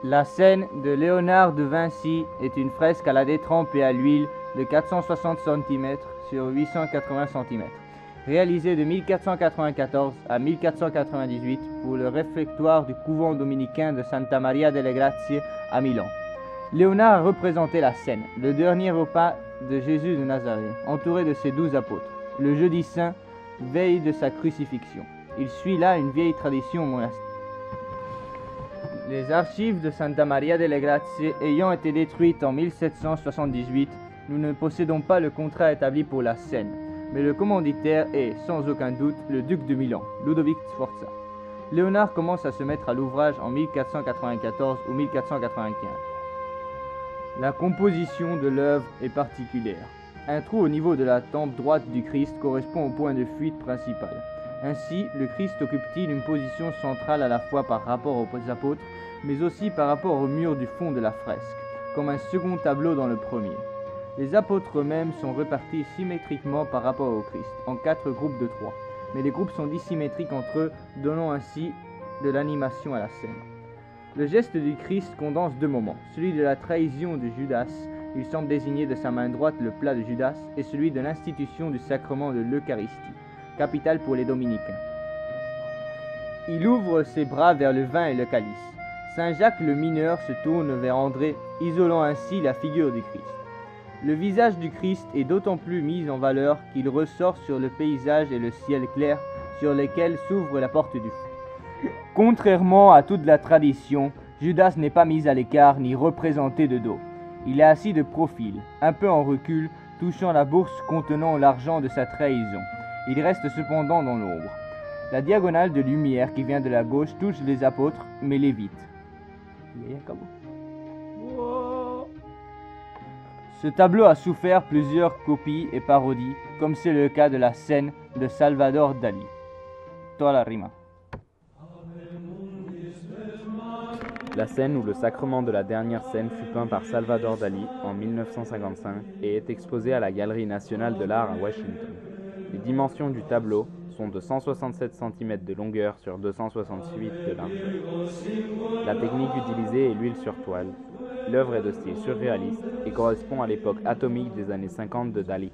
La scène de Léonard de Vinci est une fresque à la détrempe et à l'huile de 460 cm sur 880 cm, réalisée de 1494 à 1498 pour le réfectoire du couvent dominicain de Santa Maria delle Grazie à Milan. Léonard a représenté la scène, le dernier repas de Jésus de Nazareth, entouré de ses 12 apôtres, le jeudi saint, veille de sa crucifixion. Il suit là une vieille tradition monastique. Les archives de Santa Maria delle Grazie ayant été détruites en 1778, nous ne possédons pas le contrat établi pour la scène, mais le commanditaire est, sans aucun doute, le duc de Milan, Ludovic Sforza. Léonard commence à se mettre à l'ouvrage en 1494 ou 1495. La composition de l'œuvre est particulière. Un trou au niveau de la tempe droite du Christ correspond au point de fuite principal. Ainsi, le Christ occupe-t-il une position centrale à la fois par rapport aux apôtres, mais aussi par rapport au mur du fond de la fresque, comme un second tableau dans le premier. Les apôtres eux-mêmes sont répartis symétriquement par rapport au Christ, en 4 groupes de 3, mais les groupes sont dissymétriques entre eux, donnant ainsi de l'animation à la scène. Le geste du Christ condense 2 moments, celui de la trahison de Judas, il semble désigner de sa main droite le plat de Judas, et celui de l'institution du sacrement de l'Eucharistie, capital pour les dominicains. Il ouvre ses bras vers le vin et le calice. Saint Jacques le mineur se tourne vers André, isolant ainsi la figure du Christ. Le visage du Christ est d'autant plus mis en valeur qu'il ressort sur le paysage et le ciel clair sur lesquels s'ouvre la porte du feu. Contrairement à toute la tradition, Judas n'est pas mis à l'écart ni représenté de dos. Il est assis de profil, un peu en recul, touchant la bourse contenant l'argent de sa trahison. Il reste cependant dans l'ombre. La diagonale de lumière qui vient de la gauche touche les apôtres, mais l'évite. Ce tableau a souffert plusieurs copies et parodies, comme c'est le cas de la scène de Salvador Dali. Toda la rima. La scène où le sacrement de la dernière scène fut peint par Salvador Dali en 1955 et est exposée à la Galerie nationale de l'art à Washington. Les dimensions du tableau sont de 167 cm de longueur sur 268 de largeur. La technique utilisée est l'huile sur toile. L'œuvre est de style surréaliste et correspond à l'époque atomique des années 50 de Dali.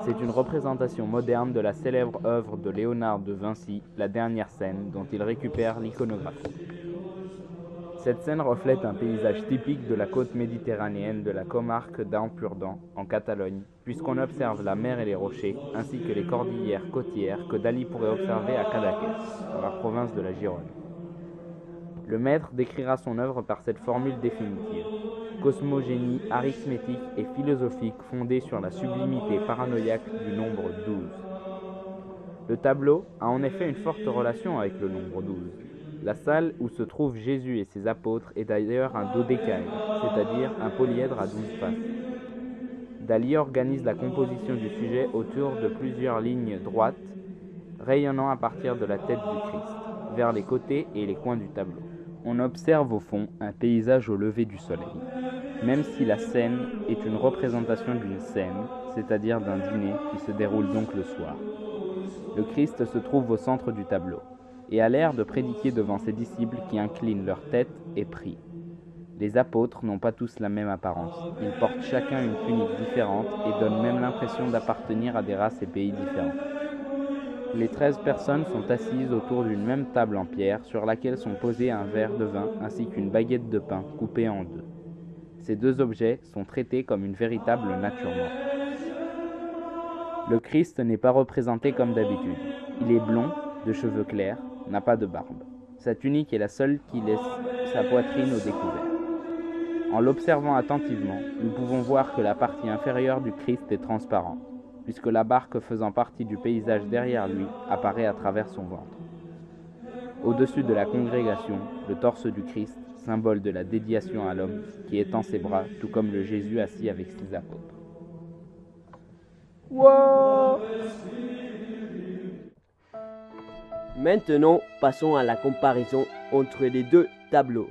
C'est une représentation moderne de la célèbre œuvre de Léonard de Vinci, La dernière scène, dont il récupère l'iconographie. Cette scène reflète un paysage typique de la côte méditerranéenne de la comarque d'Empordà, en Catalogne, puisqu'on observe la mer et les rochers, ainsi que les cordillères côtières que Dali pourrait observer à Cadaqués, dans la province de la Gironde. Le maître décrira son œuvre par cette formule définitive: cosmogénie arithmétique et philosophique fondée sur la sublimité paranoïaque du nombre 12. Le tableau a en effet une forte relation avec le nombre 12. La salle où se trouvent Jésus et ses apôtres est d'ailleurs un dodécaèdre, c'est-à-dire un polyèdre à 12 faces. Dali organise la composition du sujet autour de plusieurs lignes droites, rayonnant à partir de la tête du Christ, vers les côtés et les coins du tableau. On observe au fond un paysage au lever du soleil. Même si la scène est une représentation d'une scène, c'est-à-dire d'un dîner qui se déroule donc le soir. Le Christ se trouve au centre du tableau et a l'air de prédiquer devant ses disciples qui inclinent leur tête et prient. Les apôtres n'ont pas tous la même apparence. Ils portent chacun une tunique différente et donnent même l'impression d'appartenir à des races et pays différents. Les 13 personnes sont assises autour d'une même table en pierre sur laquelle sont posés un verre de vin ainsi qu'une baguette de pain coupée en 2. Ces 2 objets sont traités comme une véritable nature morte. Le Christ n'est pas représenté comme d'habitude. Il est blond, de cheveux clairs, n'a pas de barbe. Sa tunique est la seule qui laisse sa poitrine au découvert. En l'observant attentivement, nous pouvons voir que la partie inférieure du Christ est transparente, puisque la barque faisant partie du paysage derrière lui apparaît à travers son ventre. Au-dessus de la congrégation, le torse du Christ, symbole de la dédiation à l'homme, qui étend ses bras, tout comme le Jésus assis avec ses apôtres. Wow! Maintenant, passons à la comparaison entre les 2 tableaux.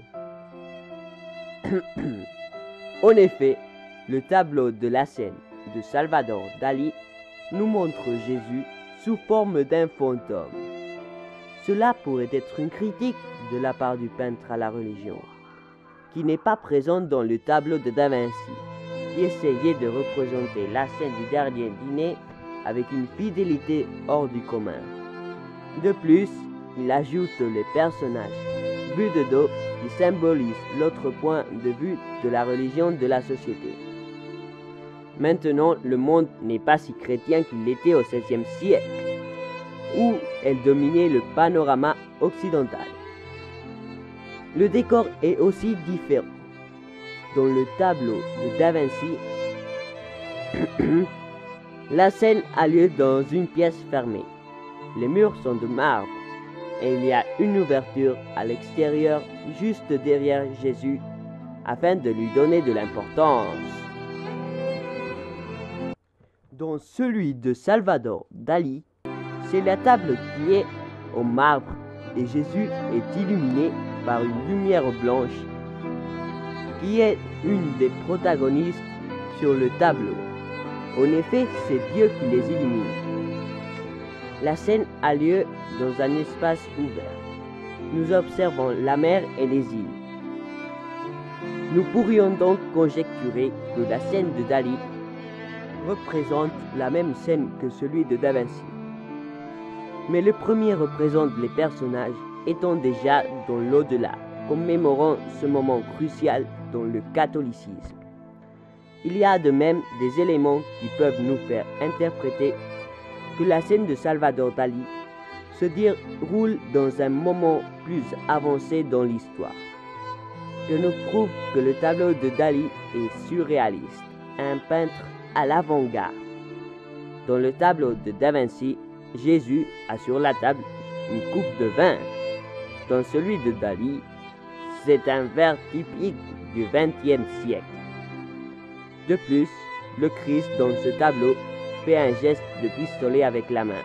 En effet, le tableau de la scène de Salvador Dali nous montre Jésus sous forme d'un fantôme. Cela pourrait être une critique de la part du peintre à la religion. qui n'est pas présente dans le tableau de Da Vinci, qui essayait de représenter la scène du dernier dîner avec une fidélité hors du commun. De plus, il ajoute les personnages vus de dos qui symbolisent l'autre point de vue de la religion de la société. Maintenant, le monde n'est pas si chrétien qu'il l'était au XVIe siècle, où elle dominait le panorama occidental. Le décor est aussi différent. Dans le tableau de Da Vinci, la scène a lieu dans une pièce fermée. Les murs sont de marbre et il y a une ouverture à l'extérieur juste derrière Jésus afin de lui donner de l'importance. Dans celui de Salvador Dali, c'est la table qui est en marbre et Jésus est illuminé par une lumière blanche qui est une des protagonistes sur le tableau. En effet, c'est Dieu qui les illumine. La scène a lieu dans un espace ouvert. Nous observons la mer et les îles. Nous pourrions donc conjecturer que la scène de Dali représente la même scène que celui de Da Vinci. Mais le premier représente les personnages étant déjà dans l'au-delà, commémorant ce moment crucial dans le catholicisme. Il y a de même des éléments qui peuvent nous faire interpréter que la scène de Salvador Dali se déroule dans un moment plus avancé dans l'histoire, que nous prouve que le tableau de Dali est surréaliste, un peintre à l'avant-garde. Dans le tableau de Da Vinci, Jésus a sur la table une coupe de vin. Dans celui de Dali, c'est un verre typique du XXe siècle. De plus, le Christ dans ce tableau fait un geste de pistolet avec la main,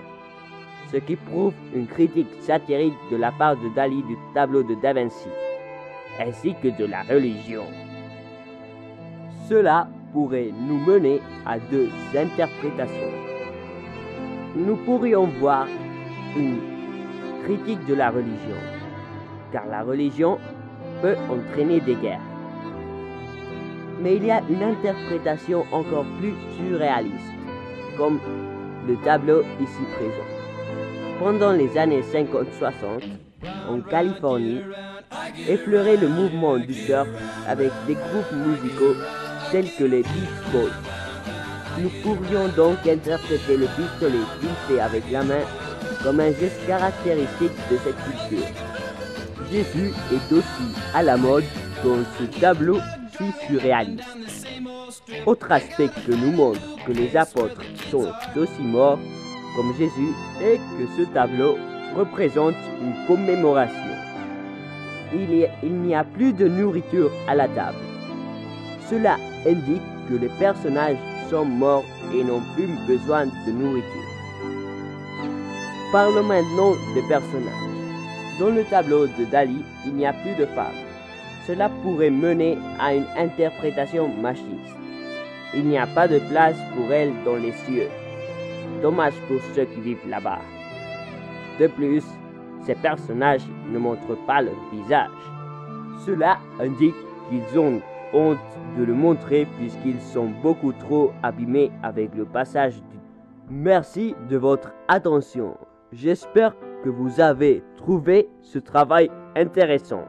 ce qui prouve une critique satirique de la part de Dali du tableau de Da Vinci, ainsi que de la religion. Cela pourrait nous mener à deux interprétations. Nous pourrions voir une critique de la religion, car la religion peut entraîner des guerres. Mais il y a une interprétation encore plus surréaliste, comme le tableau ici présent. Pendant les années 50-60, en Californie, effleurait le mouvement du surf avec des groupes musicaux tels que les Beach Boys. Nous pourrions donc interpréter le pistolet glissé avec la main comme un geste caractéristique de cette culture. Jésus est aussi à la mode dans ce tableau si surréaliste. Autre aspect que nous montre que les apôtres sont aussi morts comme Jésus est que ce tableau représente une commémoration. Il n'y a plus de nourriture à la table. Cela indique que les personnages sont morts et n'ont plus besoin de nourriture. Parlons maintenant des personnages. Dans le tableau de Dali, il n'y a plus de femmes. Cela pourrait mener à une interprétation machiste. Il n'y a pas de place pour elles dans les cieux. Dommage pour ceux qui vivent là-bas. De plus, ces personnages ne montrent pas leur visage. Cela indique qu'ils ont honte de le montrer puisqu'ils sont beaucoup trop abîmés avec le passage du... Merci de votre attention. J'espère que vous avez trouvé ce travail intéressant.